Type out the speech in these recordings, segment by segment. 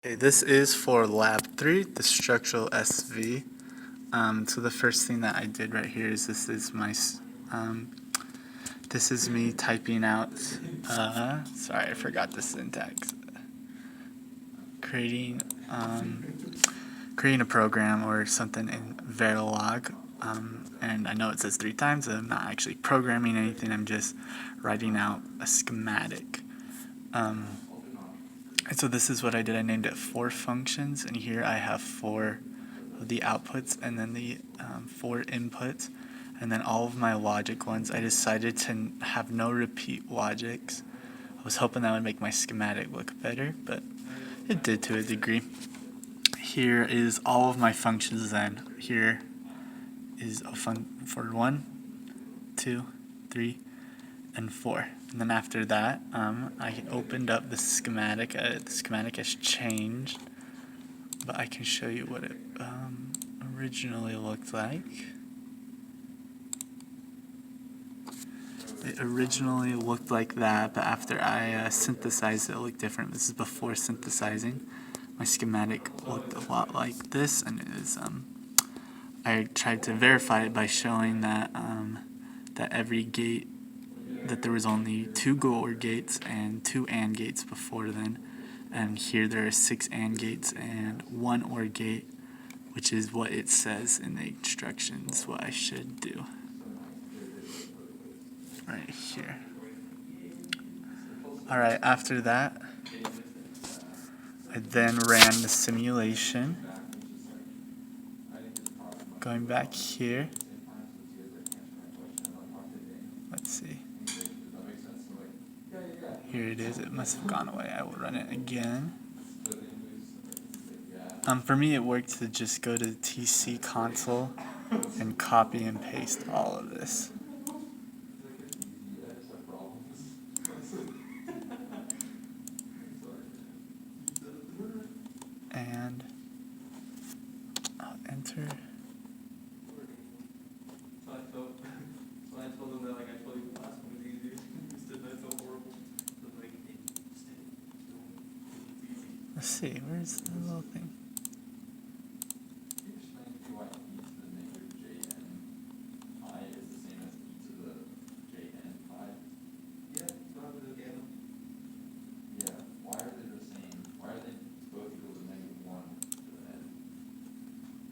Okay, this is for Lab 3, the structural SV. So the first thing that I did right here is this is me typing out, sorry, I forgot the syntax. Creating a program or something in Verilog. And I know it says 3 times, I'm not actually programming anything, I'm just writing out a schematic. And so this is what I did. I named it 4 functions, and here I have 4 of the outputs and then the 4 inputs, and then all of my logic ones. I decided to have no repeat logics. I was hoping that would make my schematic look better, but it did to a degree. Here is all of my functions then. Here is a for 1, 2, 3, and 4. And then after that, I opened up the schematic. The schematic has changed, but I can show you what it originally looked like. It originally looked like that, but after I synthesized it, it looked different. This is before synthesizing. My schematic looked a lot like this, and it is. I tried to verify it by showing that that every gate, that there was only 2 GOR gates and 2 AND gates before then, and here there are 6 AND gates and 1 OR gate, which is what it says in the instructions what I should do right here. Alright, after that I then ran the simulation. Going back here, let's see. Here it is. It must have gone away. I will run it again. For me, it worked to just go to the TC console and copy and paste all of this. And I'll enter. Let's see, where's the little thing?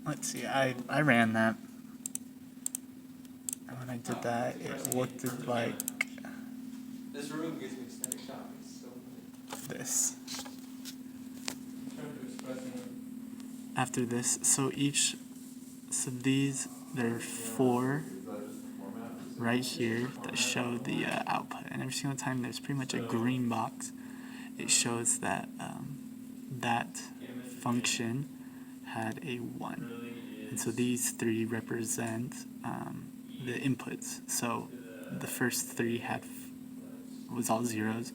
Let's see, I ran that. And when I did that, it looked like this room gives me static shock. It's so this. After this, so these, there are 4 right here that show the output, and every single time there's pretty much a green box, it shows that that function had a 1. And so these 3 represent the inputs. So the first 3 was all zeros,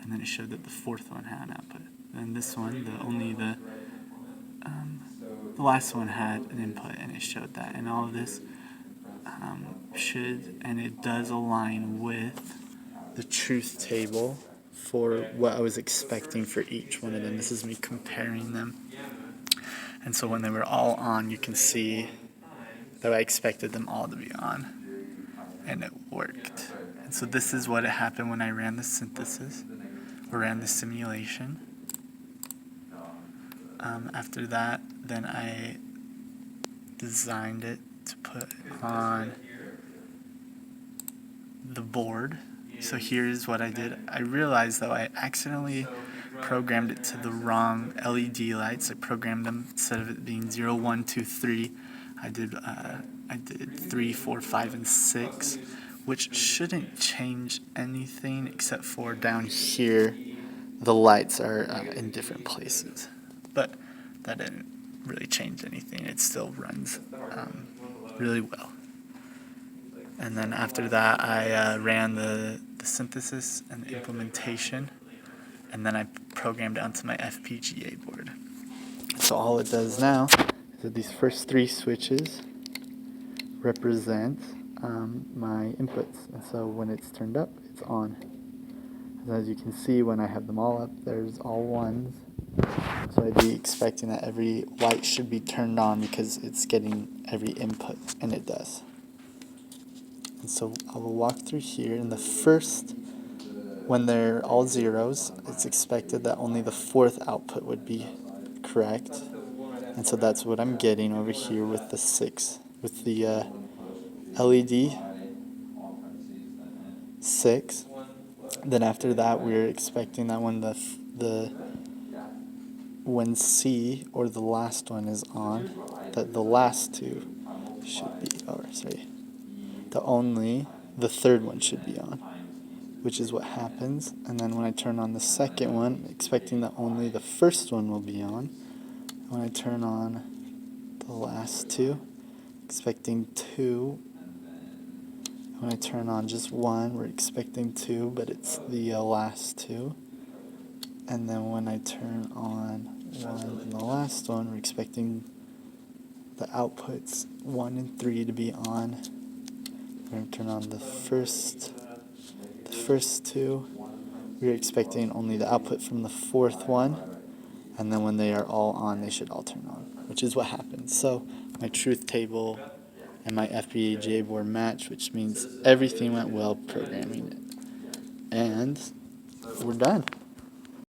and then it showed that the 4th one had an output. And this one, the last one had an input, and it showed that. And all of this and it does align with the truth table for what I was expecting for each one of them. This is me comparing them. And so when they were all on, you can see that I expected them all to be on, and it worked. And so this is what happened when I ran the synthesis, or ran the simulation. After that, then I designed it to put on the board. So here's what I did. I realized though I accidentally programmed it to the wrong LED lights. I programmed them, instead of it being 0, 1, 2, 3, I did 3, 4, 5, and 6, which shouldn't change anything except for down here the lights are in different places. But that didn't really change anything. It still runs really well. And then after that, I ran the synthesis and the implementation, and then I programmed it onto my FPGA board. So all it does now is that these first 3 switches represent my inputs. And so when it's turned up, it's on. As you can see, when I have them all up, there's all 1s. So I'd be expecting that every light should be turned on because it's getting every input, and it does. And so I will walk through here, and the first, when they're all zeros, it's expected that only the fourth output would be correct. And so that's what I'm getting over here with the 6, with the LED 6. Then after that, we're expecting that when when C, or the last one, is on, that the last two should be, the third one should be on, which is what happens. And then when I turn on the second one, expecting that only the first one will be on. When I turn on the last two, expecting 2. When I turn on just 1, we're expecting 2, but it's the last 2. And then when I turn on 1 and the last one, we're expecting the outputs 1 and 3 to be on. We're going to turn on the first 2. We're expecting only the output from the fourth one. And then when they are all on, they should all turn on, which is what happens. So my truth table and my FPGA board match, which means everything went well programming it. And we're done.